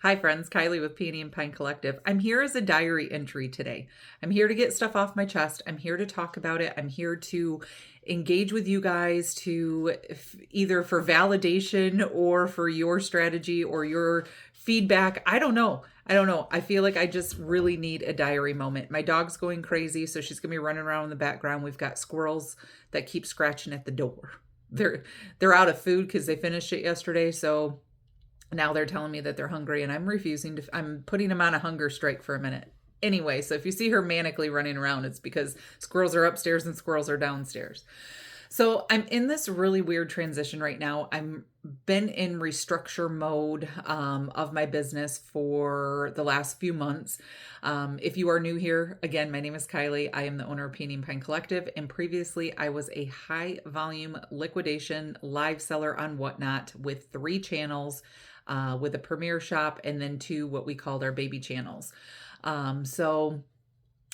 Hi friends, Kylie with Peony and Pine Collective. I'm here as a diary entry today. I'm here to get stuff off my chest. I'm here to talk about it. I'm here to engage with you guys to either for validation or for your strategy or your feedback. I don't know. I feel like I just really need a diary moment. My dog's going crazy, so she's going to be running around in the background. We've got squirrels that keep scratching at the door. They're out of food because they finished it yesterday, so now they're telling me that they're hungry and I'm putting them on a hunger strike for a minute. Anyway, so if you see her manically running around, it's because squirrels are upstairs and squirrels are downstairs. So I'm in this really weird transition right now. I'm been in restructure mode of my business for the last few months. If you are new here, again, my name is Kylie. I am the owner of Peony and Pine Collective, and previously I was a high volume liquidation live seller on Whatnot with 3 channels, with a premiere shop and then 2 what we called our baby channels. So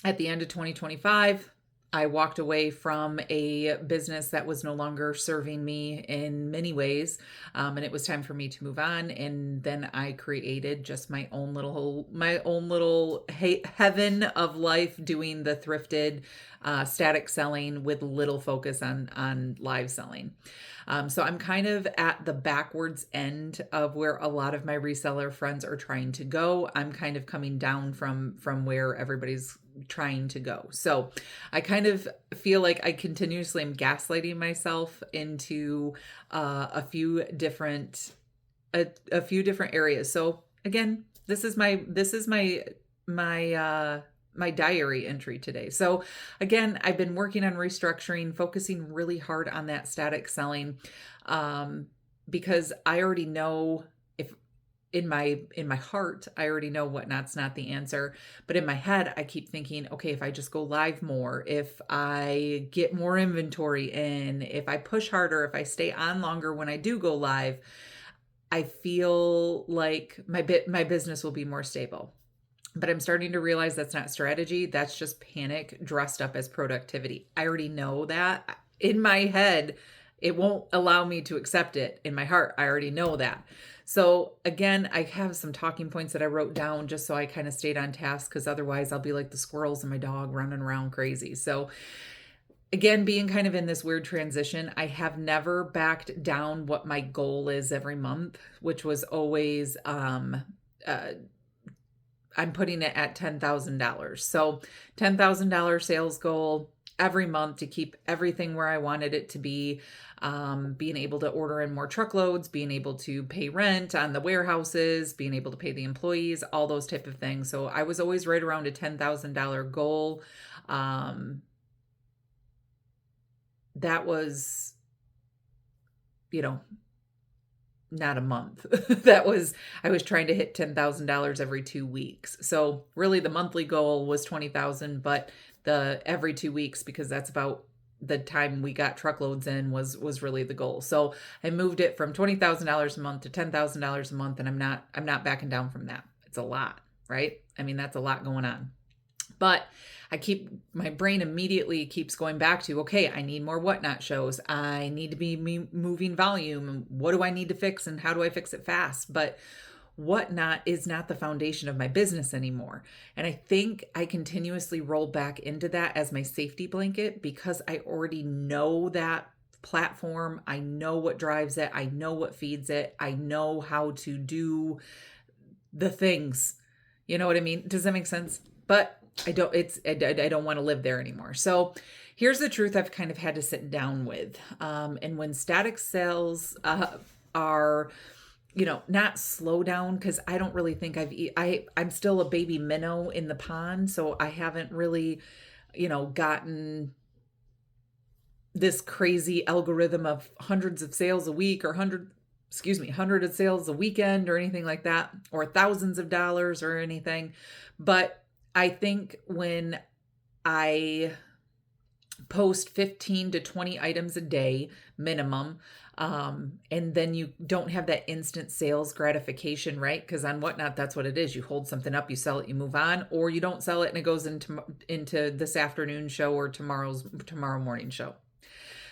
at the end of 2025, I walked away from a business that was no longer serving me in many ways, and it was time for me to move on. And then I created just my own little heaven of life, doing the thrifted, static selling with little focus on live selling. So I'm kind of at the backwards end of where a lot of my reseller friends are trying to go. I'm kind of coming down from where everybody's trying to go. So I kind of feel like I continuously am gaslighting myself into a few different areas. So again, this is my diary entry today. So again, I've been working on restructuring, focusing really hard on that static selling, because I already know, if in my heart, I already know Whatnot's not the answer. But in my head, I keep thinking, okay, if I just go live more, if I get more inventory in, if I push harder, if I stay on longer when I do go live, I feel like my business will be more stable. But I'm starting to realize that's not strategy. That's just panic dressed up as productivity. I already know that. In my head, it won't allow me to accept it. In my heart, I already know that. So again, I have some talking points that I wrote down just so I kind of stayed on task, because otherwise I'll be like the squirrels and my dog running around crazy. So again, being kind of in this weird transition, I have never backed down what my goal is every month, which was always I'm putting it at $10,000. So $10,000 sales goal every month to keep everything where I wanted it to be. Being able to order in more truckloads, being able to pay rent on the warehouses, being able to pay the employees, all those type of things. So I was always right around a $10,000 goal. That was, not a month. I was trying to hit $10,000 every 2 weeks. So really the monthly goal was 20,000, but the every 2 weeks, because that's about the time we got truckloads in, was really the goal. So I moved it from $20,000 a month to $10,000 a month. And I'm not backing down from that. It's a lot, right? I mean, that's a lot going on. But my brain immediately keeps going back to, okay, I need more Whatnot shows. I need to be moving volume. What do I need to fix and how do I fix it fast? But Whatnot is not the foundation of my business anymore. And I think I continuously roll back into that as my safety blanket, because I already know that platform. I know what drives it. I know what feeds it. I know how to do the things. You know what I mean? Does that make sense? But I don't want to live there anymore. So here's the truth I've kind of had to sit down with. And when static sales are, not slow down, because I don't really think I'm still a baby minnow in the pond. So I haven't really, gotten this crazy algorithm of hundreds of sales a week or 100 of sales a weekend or anything like that, or thousands of dollars or anything. But I think when I post 15 to 20 items a day minimum, and then you don't have that instant sales gratification, right? Because on Whatnot, that's what it is. You hold something up, you sell it, you move on, or you don't sell it and it goes into this afternoon show or tomorrow morning show.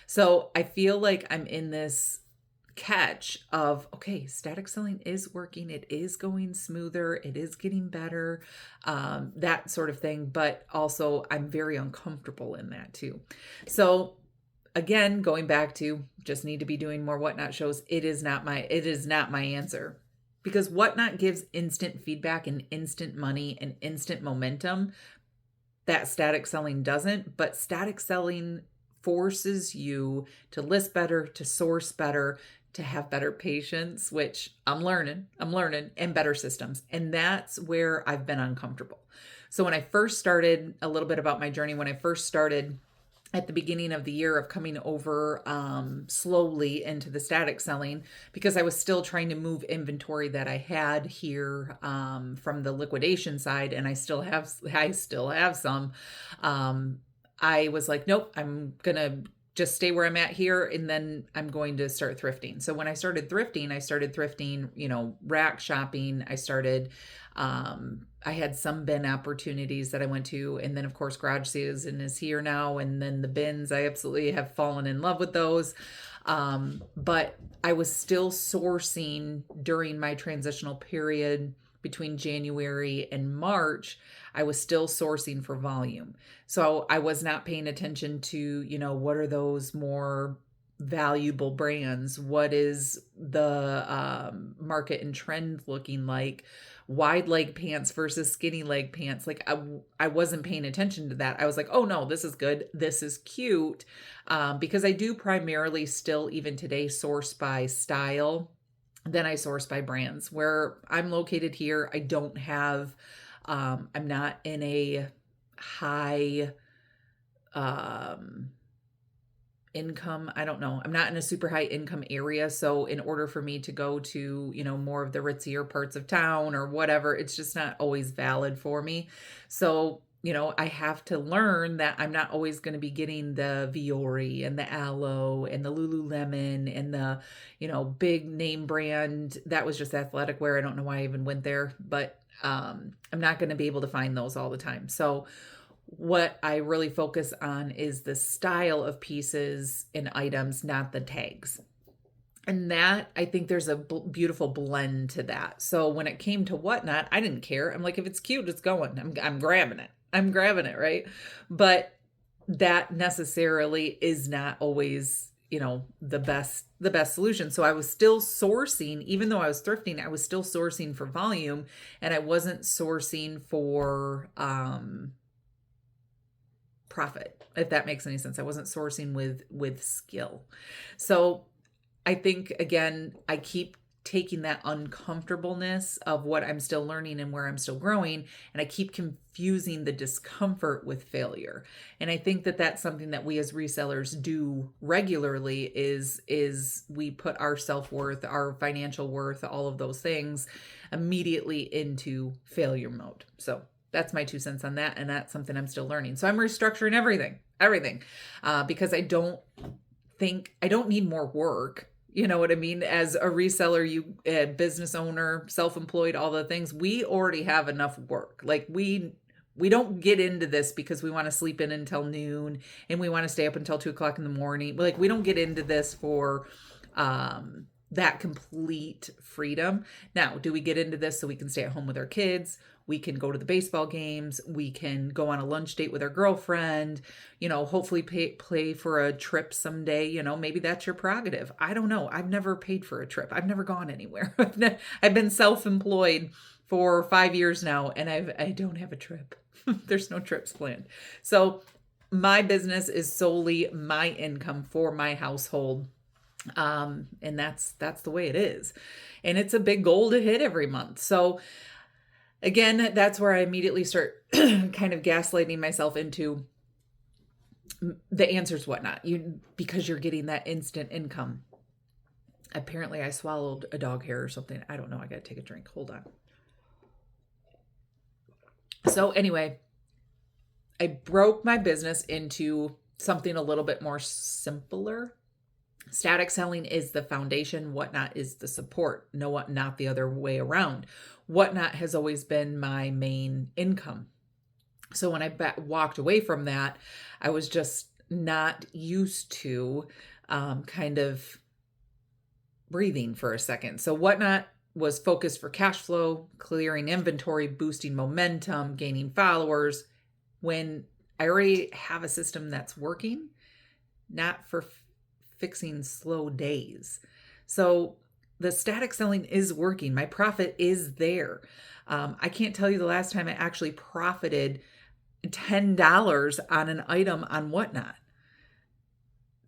So I feel like I'm in this catch of, okay, static selling is working, it is going smoother, it is getting better, that sort of thing. But also I'm very uncomfortable in that too. So again, going back to just need to be doing more Whatnot shows, it is not my answer. Because Whatnot gives instant feedback and instant money and instant momentum that static selling doesn't. But static selling forces you to list better, to source better, to have better patience, which I'm learning, and better systems. And that's where I've been uncomfortable. So when I first started, a little bit about my journey, when I first started at the beginning of the year of coming over slowly into the static selling, because I was still trying to move inventory that I had here from the liquidation side, and I still have some. I was like, nope, I'm gonna just stay where I'm at here, and then I'm going to start thrifting. So when I started thrifting, rack shopping. I had some bin opportunities that I went to, and then of course garage season is here now, and then the bins, I absolutely have fallen in love with those. But I was still sourcing during my transitional period between January and March. I was still sourcing for volume. So I was not paying attention to, what are those more valuable brands? What is the market and trend looking like? Wide leg pants versus skinny leg pants. Like I wasn't paying attention to that. I was like, oh no, this is good. This is cute. Because I do primarily still, even today, source by style. Then I source by brands. Where I'm located here, I don't have, I'm not in a high income. I don't know. I'm not in a super high income area. So in order for me to go to, more of the ritzier parts of town or whatever, it's just not always valid for me. So, I have to learn that I'm not always going to be getting the Viore and the Aloe and the Lululemon and the, big name brand. That was just athletic wear. I don't know why I even went there, but I'm not going to be able to find those all the time. So what I really focus on is the style of pieces and items, not the tags. And that, I think there's a beautiful blend to that. So when it came to Whatnot, I didn't care. I'm like, if it's cute, it's going. I'm grabbing it. I'm grabbing it, right? But that necessarily is not always, the best solution. So I was still sourcing, even though I was thrifting, I was still sourcing for volume, and I wasn't sourcing for profit, if that makes any sense. I wasn't sourcing with skill. So I think, again, I keep taking that uncomfortableness of what I'm still learning and where I'm still growing, and I keep confusing the discomfort with failure. And I think that that's something that we as resellers do regularly is we put our self-worth, our financial worth, all of those things immediately into failure mode. So that's my 2 cents on that. And that's something I'm still learning. So I'm restructuring everything, because I don't need more work. You know what I mean? As a reseller, a business owner, self-employed, all the things, we already have enough work. Like we don't get into this because we want to sleep in until noon and we want to stay up until 2:00 in the morning. Like we don't get into this for, that complete freedom. Now, do we get into this so we can stay at home with our kids? We can go to the baseball games. We can go on a lunch date with our girlfriend, hopefully play for a trip someday. Maybe that's your prerogative. I don't know. I've never paid for a trip. I've never gone anywhere. I've been self-employed for 5 years now, and I don't have a trip. There's no trips planned. So my business is solely my income for my household. And that's the way it is. And it's a big goal to hit every month. So again, that's where I immediately start kind of gaslighting myself into the answer's Whatnot. Because you're getting that instant income. Apparently I swallowed a dog hair or something. I don't know. I got to take a drink. Hold on. So anyway, I broke my business into something a little bit more simpler. Static selling is the foundation. Whatnot is the support. No, not the other way around. Whatnot has always been my main income. So when I walked away from that, I was just not used to kind of breathing for a second. So Whatnot was focused for cash flow, clearing inventory, boosting momentum, gaining followers. When I already have a system that's working, not for fixing slow days. So the static selling is working. My profit is there. I can't tell you the last time I actually profited $10 on an item on Whatnot.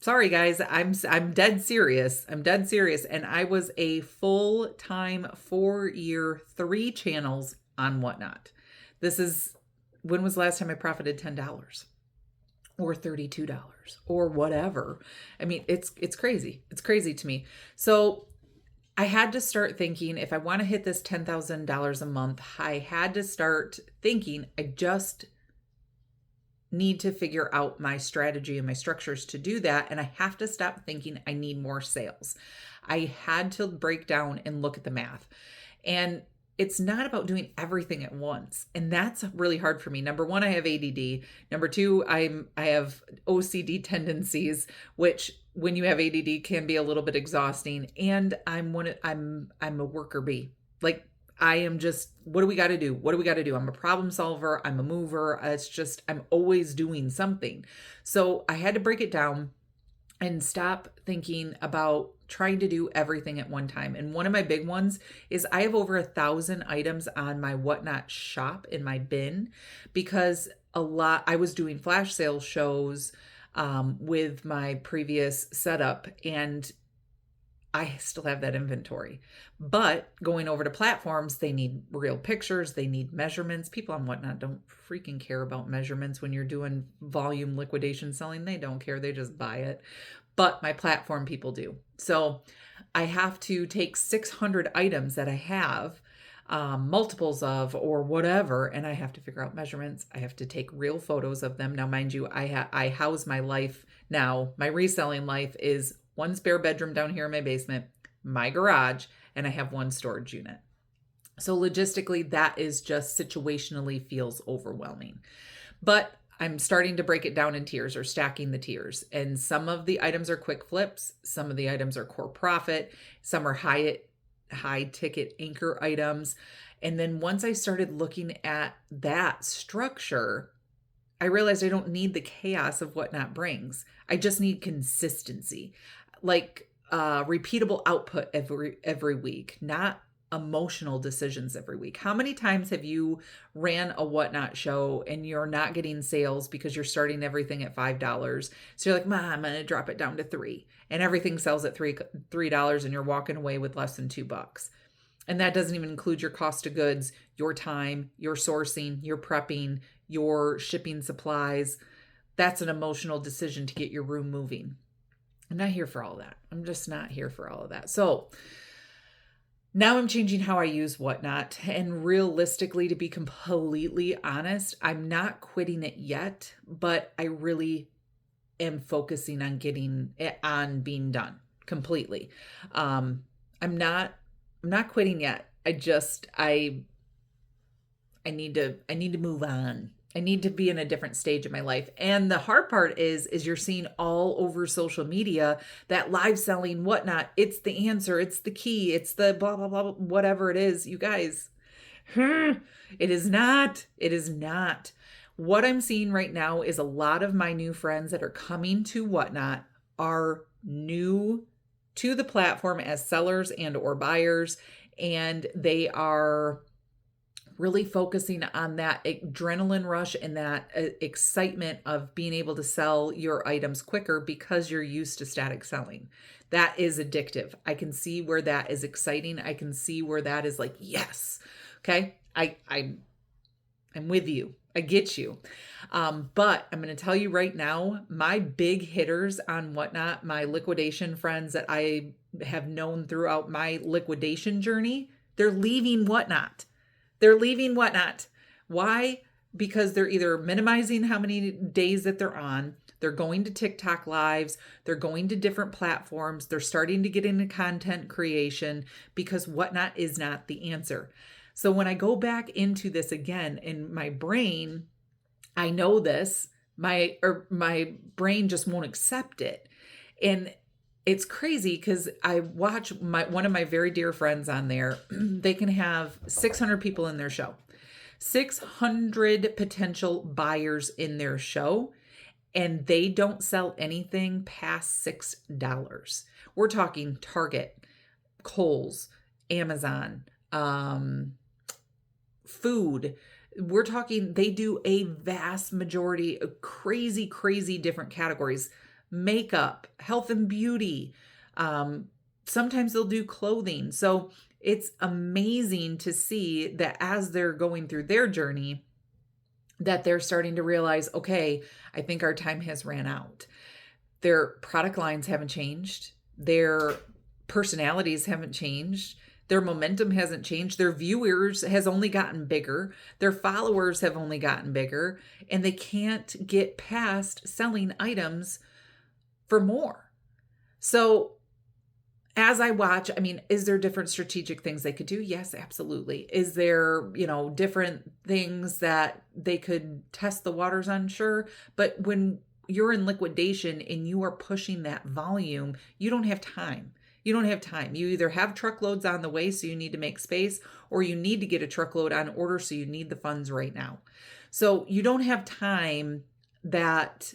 Sorry guys, I'm dead serious. I'm dead serious. And I was a full-time 4-year 3 channels on Whatnot. When was the last time I profited $10 or $32 or whatever? I mean, it's crazy. It's crazy to me. So I had to start thinking, if I want to hit this $10,000 a month, I had to start thinking, I just need to figure out my strategy and my structures to do that. And I have to stop thinking I need more sales. I had to break down and look at the math. And it's not about doing everything at once. And that's really hard for me. Number one, I have ADD. Number two, I have OCD tendencies, which when you have ADD can be a little bit exhausting. And I'm a worker bee. Like, I am just, what do we got to do? What do we got to do? I'm a problem solver. I'm a mover. It's just, I'm always doing something. So I had to break it down and stop thinking about trying to do everything at one time. And one of my big ones is I have over 1,000 items on my Whatnot shop in my bin, because I was doing flash sale shows with my previous setup, and I still have that inventory. But going over to platforms, they need real pictures, they need measurements. People on Whatnot don't freaking care about measurements when you're doing volume liquidation selling. They don't care, they just buy it. But my platform people do. So I have to take 600 items that I have, multiples of or whatever, and I have to figure out measurements. I have to take real photos of them. Now, mind you, I house my life now. My reselling life is one spare bedroom down here in my basement, my garage, and I have one storage unit. So logistically, that is just situationally feels overwhelming. But I'm starting to break it down in tiers, or stacking the tiers. And some of the items are quick flips. Some of the items are core profit. Some are high ticket anchor items. And then once I started looking at that structure, I realized I don't need the chaos of Whatnot brings. I just need consistency. Like repeatable output every week, not emotional decisions every week. How many times have you ran a Whatnot show and you're not getting sales because you're starting everything at $5? So you're like, Mom, I'm going to drop it down to $3, and everything sells at $3 and you're walking away with less than $2. And that doesn't even include your cost of goods, your time, your sourcing, your prepping, your shipping supplies. That's an emotional decision to get your room moving. I'm not here for all that. I'm just not here for all of that. So now I'm changing how I use Whatnot. And realistically, to be completely honest, I'm not quitting it yet, but I really am focusing on getting it on being done completely. I'm not quitting yet. I need to move on. I need to be in a different stage of my life. And the hard part is you're seeing all over social media that live selling Whatnot, it's the answer, it's the key, it's the blah, blah, blah, whatever it is. You guys, it is not. It is not. What I'm seeing right now is a lot of my new friends that are coming to Whatnot are new to the platform as sellers and or buyers, and they are really focusing on that adrenaline rush and that excitement of being able to sell your items quicker because you're used to static selling. That is addictive. I can see where that is exciting. I can see where that is like, yes. Okay. I'm with you. I get you. But I'm going to tell you right now, my big hitters on Whatnot, my liquidation friends that I have known throughout my liquidation journey, they're leaving Whatnot. They're leaving Whatnot. Why? Because they're either minimizing how many days that they're on, they're going to TikTok lives, they're going to different platforms, they're starting to get into content creation because Whatnot is not the answer. So when I go back into this again in my brain, I know this, my brain just won't accept it. And it's crazy because I watch one of my very dear friends on there. They can have 600 people in their show, 600 potential buyers in their show, and they don't sell anything past $6. We're talking Target, Kohl's, Amazon, food. We're talking, they do a vast majority of crazy, crazy different categories: makeup, health and beauty. Sometimes they'll do clothing. So it's amazing to see that as they're going through their journey, that they're starting to realize, okay, I think our time has ran out. Their product lines haven't changed. Their personalities haven't changed. Their momentum hasn't changed. Their viewers has only gotten bigger. Their followers have only gotten bigger, and they can't get past selling items for more. So as I watch, I mean, is there different strategic things they could do? Yes, absolutely. Is there, different things that they could test the waters on? Sure. But when you're in liquidation and you are pushing that volume, you don't have time. You don't have time. You either have truckloads on the way, so you need to make space, or you need to get a truckload on order, so you need the funds right now. So you don't have time. That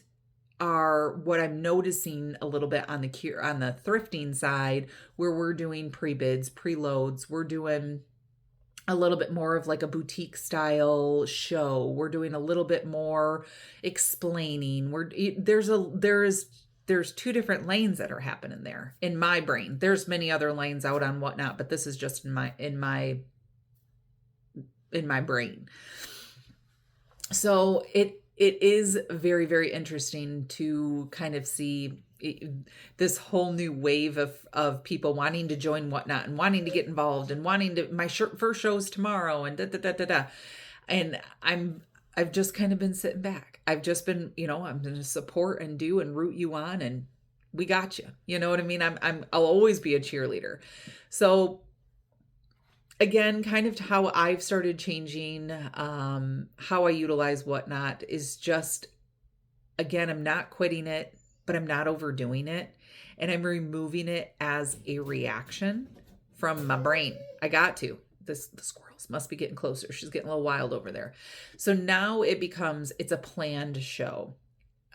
are what I'm noticing a little bit on the thrifting side, where we're doing pre-bids, preloads. We're doing a little bit more of like a boutique style show. We're doing a little bit more explaining. There's two different lanes that are happening there in my brain. There's many other lanes out on whatnot, but this is just in my brain. So it is very, very interesting to kind of see this whole new wave of people wanting to join whatnot and wanting to get involved and wanting to, my first show's tomorrow and And I've just kind of been sitting back. I've just been, I'm going to support and do and root you on, and we got you. You know what I mean? I'll always be a cheerleader. So again, kind of how I've started changing, how I utilize whatnot is just, again, I'm not quitting it, but I'm not overdoing it. And I'm removing it as a reaction from my brain. I got to. The squirrels must be getting closer. She's getting a little wild over there. So now it's a planned show.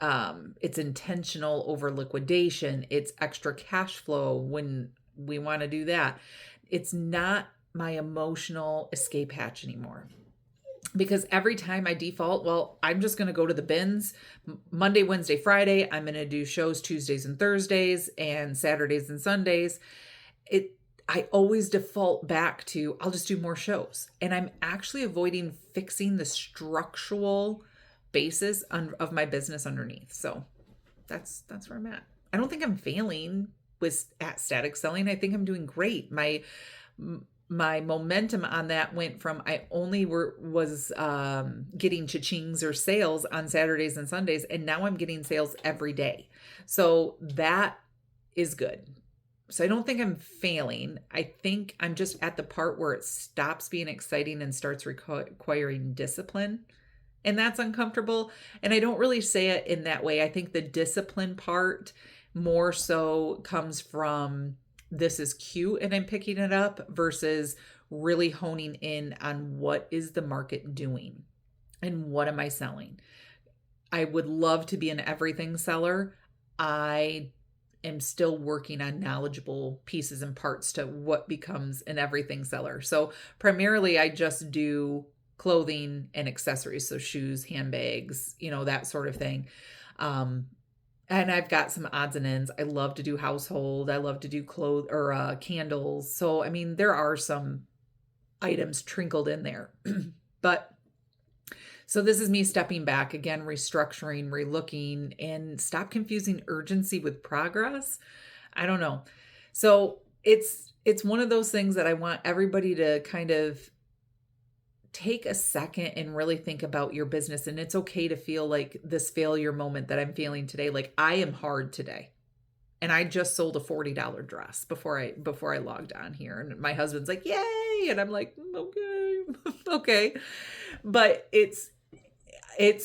It's intentional over liquidation. It's extra cash flow when we want to do that. It's not my emotional escape hatch anymore. Because every time I default, well, I'm just going to go to the bins Monday, Wednesday, Friday. I'm going to do shows Tuesdays and Thursdays and Saturdays and Sundays. I always default back to, I'll just do more shows. And I'm actually avoiding fixing the structural basis of my business underneath. So that's where I'm at. I don't think I'm failing at static selling. I think I'm doing great. My momentum on that went from, I only was getting cha-chings or sales on Saturdays and Sundays, and now I'm getting sales every day. So that is good. So I don't think I'm failing. I think I'm just at the part where it stops being exciting and starts requiring discipline. And that's uncomfortable. And I don't really say it in that way. I think the discipline part more so comes from, this is cute and I'm picking it up, versus really honing in on what is the market doing and what am I selling. I would love to be an everything seller. I am still working on knowledgeable pieces and parts to what becomes an everything seller. So primarily I just do clothing and accessories. So shoes, handbags, that sort of thing. And I've got some odds and ends. I love to do household. I love to do candles. So, I mean, there are some items trickled in there, but so this is me stepping back again, restructuring, relooking, and stop confusing urgency with progress. I don't know. So it's one of those things that I want everybody to kind of take a second and really think about your business. And it's okay to feel like this failure moment that I'm feeling today. Like, I am hard today. And I just sold a $40 dress before I logged on here. And my husband's like, yay. And I'm like, okay, okay. But it's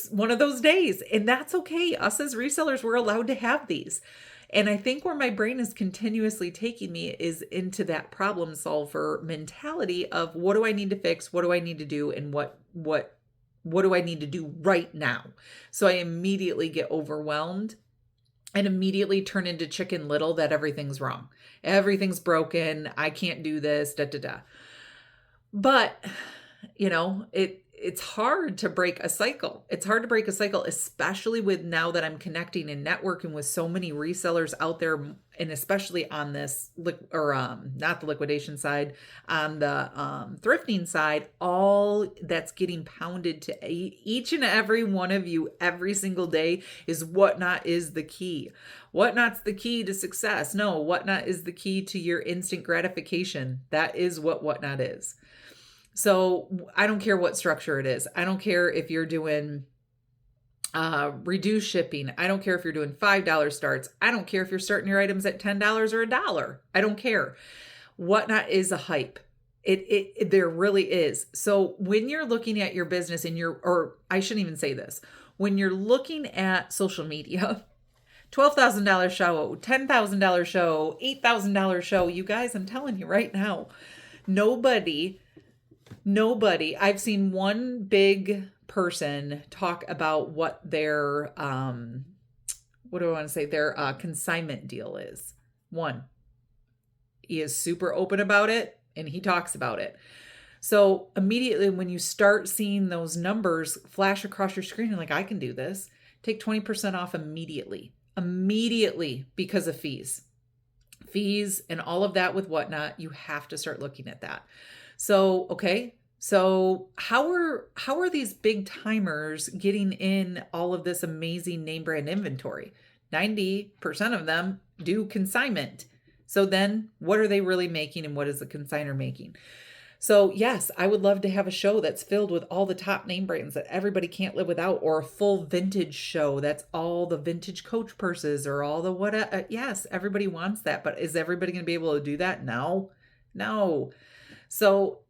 one of those days, and that's okay. Us as resellers, we're allowed to have these. And I think where my brain is continuously taking me is into that problem solver mentality of what do I need to fix? What do I need to do? And what do I need to do right now? So I immediately get overwhelmed and immediately turn into Chicken Little that everything's wrong. Everything's broken. I can't do this, da da da. But, it's hard to break a cycle. It's hard to break a cycle, especially with now that I'm connecting and networking with so many resellers out there, and especially on this not the liquidation side, on the thrifting side, all that's getting pounded to each and every one of you every single day is whatnot is the key. Whatnot's the key to success. No, whatnot is the key to your instant gratification. That is what whatnot is. So I don't care what structure it is. I don't care if you're doing reduced shipping. I don't care if you're doing $5 starts. I don't care if you're starting your items at $10 or $1. I don't care. Whatnot is a hype. It there really is. So when you're looking at your business and or I shouldn't even say this, when you're looking at social media, $12,000 show, $10,000 show, $8,000 show, you guys, I'm telling you right now, nobody, I've seen one big person talk about what their, what do I want to say, their consignment deal is. One, he is super open about it and he talks about it. So immediately when you start seeing those numbers flash across your screen, you're like, I can do this. Take 20% off immediately because of fees and all of that with whatnot. You have to start looking at that. So, okay. So how are these big timers getting in all of this amazing name brand inventory? 90% of them do consignment. So then what are they really making and what is the consignor making? So yes, I would love to have a show that's filled with all the top name brands that everybody can't live without, or a full vintage show that's all the vintage Coach purses or all the yes, everybody wants that, but is everybody going to be able to do that? No. So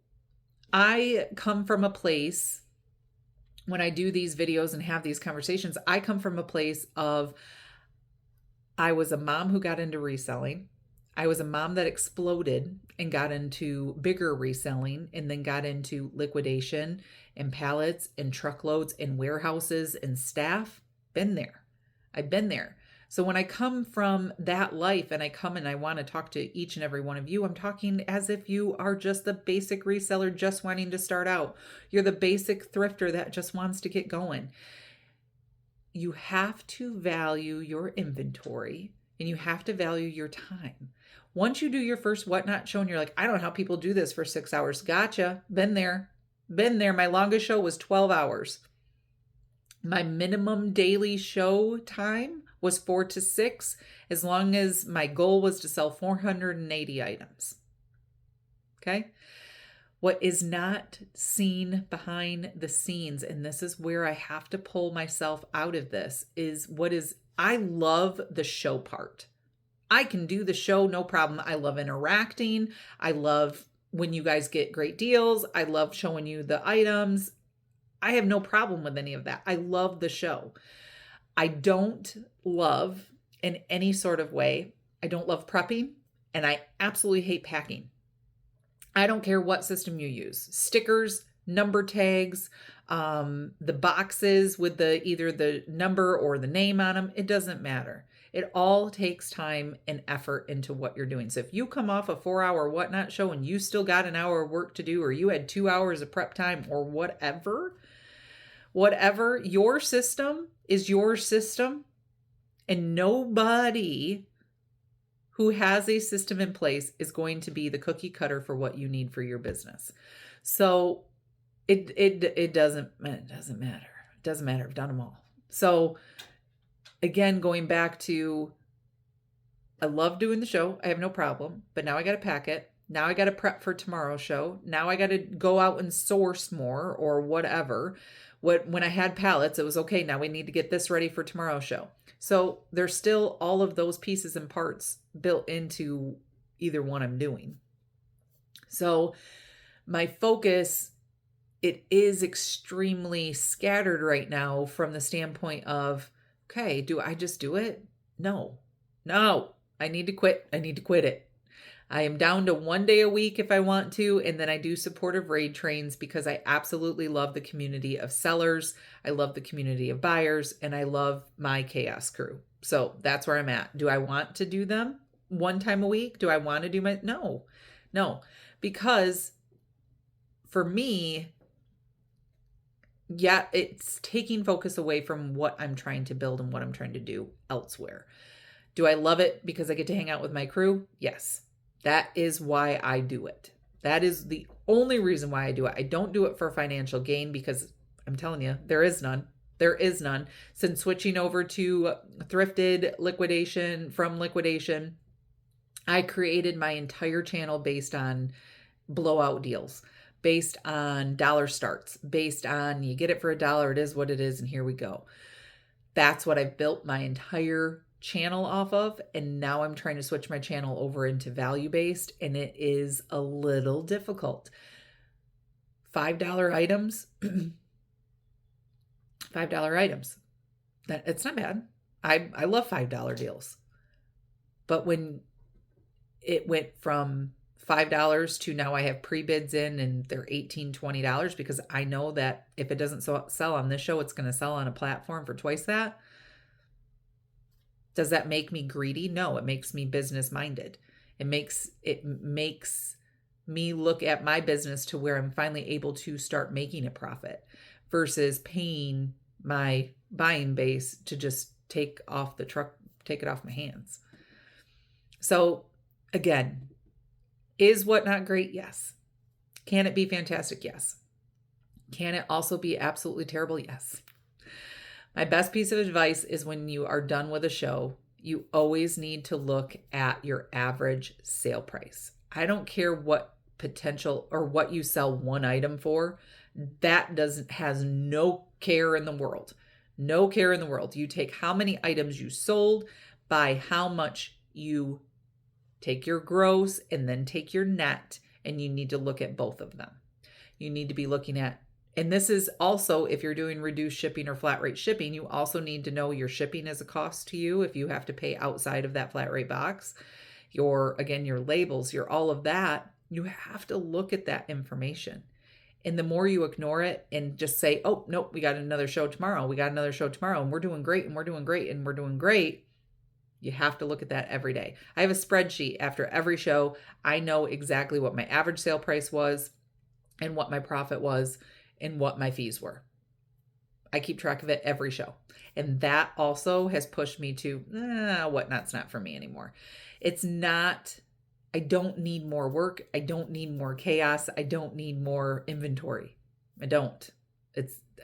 I come from a place, when I do these videos and have these conversations, I come from a place of, I was a mom who got into reselling. I was a mom that exploded and got into bigger reselling and then got into liquidation and pallets and truckloads and warehouses and staff. I've been there. So when I come from that life and I come and I want to talk to each and every one of you, I'm talking as if you are just the basic reseller just wanting to start out. You're the basic thrifter that just wants to get going. You have to value your inventory and you have to value your time. Once you do your first whatnot show and you're like, I don't know how people do this for 6 hours. Gotcha. Been there. My longest show was 12 hours. My minimum daily show time was 4 to 6, as long as my goal was to sell 480 items. Okay. What is not seen behind the scenes, and this is where I have to pull myself out of this, is I love the show part. I can do the show, no problem. I love interacting. I love when you guys get great deals. I love showing you the items. I have no problem with any of that. I love the show. I don't love, in any sort of way, I don't love prepping, and I absolutely hate packing. I don't care what system you use. Stickers, number tags, the boxes with either the number or the name on them, it doesn't matter. It all takes time and effort into what you're doing. So if you come off a 4-hour whatnot show and you still got an hour of work to do, or you had 2 hours of prep time, or whatever, your system is your system, and nobody who has a system in place is going to be the cookie cutter for what you need for your business. So it doesn't matter. It doesn't matter. I've done them all. So again, going back to, I love doing the show. I have no problem, but now I got to pack it. Now I got to prep for tomorrow's show. Now I got to go out and source more or whatever. When I had pallets, it was okay. Now we need to get this ready for tomorrow's show. So there's still all of those pieces and parts built into either one I'm doing. So my focus, it is extremely scattered right now from the standpoint of, okay, do I just do it? No. No, I need to quit. I need to quit it. I am down to 1 day a week if I want to, and then I do supportive raid trains because I absolutely love the community of sellers. I love the community of buyers, and I love my chaos crew. So that's where I'm at. Do I want to do them 1 time a week? Do I want to do my no, because for me, yeah, it's taking focus away from what I'm trying to build and what I'm trying to do elsewhere. Do I love it because I get to hang out with my crew? Yes. That is why I do it. That is the only reason why I do it. I don't do it for financial gain because I'm telling you, there is none. There is none. Since switching over to thrifted liquidation from liquidation, I created my entire channel based on blowout deals, based on dollar starts, based on you get it for $1, it is what it is, and here we go. That's what I've built my entire channel off of, and now I'm trying to switch my channel over into value-based, and it is a little difficult. $5 items, $5 items. It's not bad. I love $5 deals. But when it went from $5 to now I have pre-bids in and they're $18, $20 because I know that if it doesn't sell on this show, it's going to sell on a platform for twice that. Does that make me greedy? No, it makes me business minded. It makes me look at my business to where I'm finally able to start making a profit versus paying my buying base to just take it off my hands. So again, is what not great? Yes. Can it be fantastic? Yes. Can it also be absolutely terrible? Yes. My best piece of advice is when you are done with a show, you always need to look at your average sale price. I don't care what potential or what you sell one item for. That has no care in the world. No care in the world. You take how many items you sold by how much you take your gross and then take your net, and you need to look at both of them. You need to be looking at, and this is also if you're doing reduced shipping or flat rate shipping, you also need to know your shipping is a cost to you if you have to pay outside of that flat rate box. Your labels, your all of that, you have to look at that information. And the more you ignore it and just say, oh, nope, we got another show tomorrow. We got another show tomorrow and we're doing great and we're doing great and we're doing great. You have to look at that every day. I have a spreadsheet after every show. I know exactly what my average sale price was and what my profit was and what my fees were. I keep track of it every show. And that also has pushed me to, whatnot's not for me anymore. It's not, I don't need more work. I don't need more chaos. I don't need more inventory. I don't.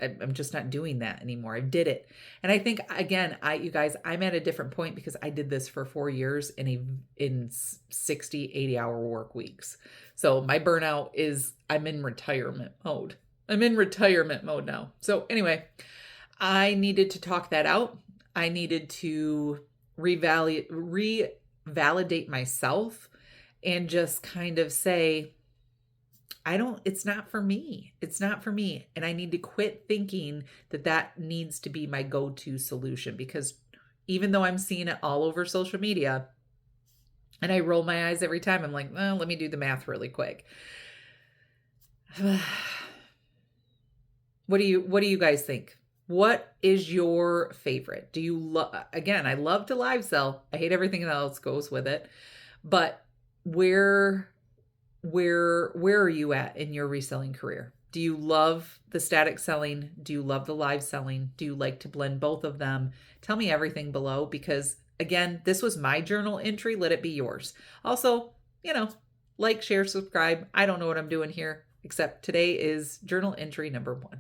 I'm just not doing that anymore. I did it. And I think, again, you guys, I'm at a different point because I did this for 4 years in 60, 80-hour work weeks. So my burnout is, I'm in retirement mode. I'm in retirement mode now. So anyway, I needed to talk that out. I needed to revalidate myself and just kind of say, it's not for me. It's not for me. And I need to quit thinking that needs to be my go-to solution, because even though I'm seeing it all over social media and I roll my eyes every time, I'm like, well, let me do the math really quick. What do you guys think? What is your favorite? Do you again, I love to live sell. I hate everything else goes with it. But where are you at in your reselling career? Do you love the static selling? Do you love the live selling? Do you like to blend both of them? Tell me everything below, because again, this was my journal entry. Let it be yours. Also, like, share, subscribe. I don't know what I'm doing here, except today is journal entry number 1.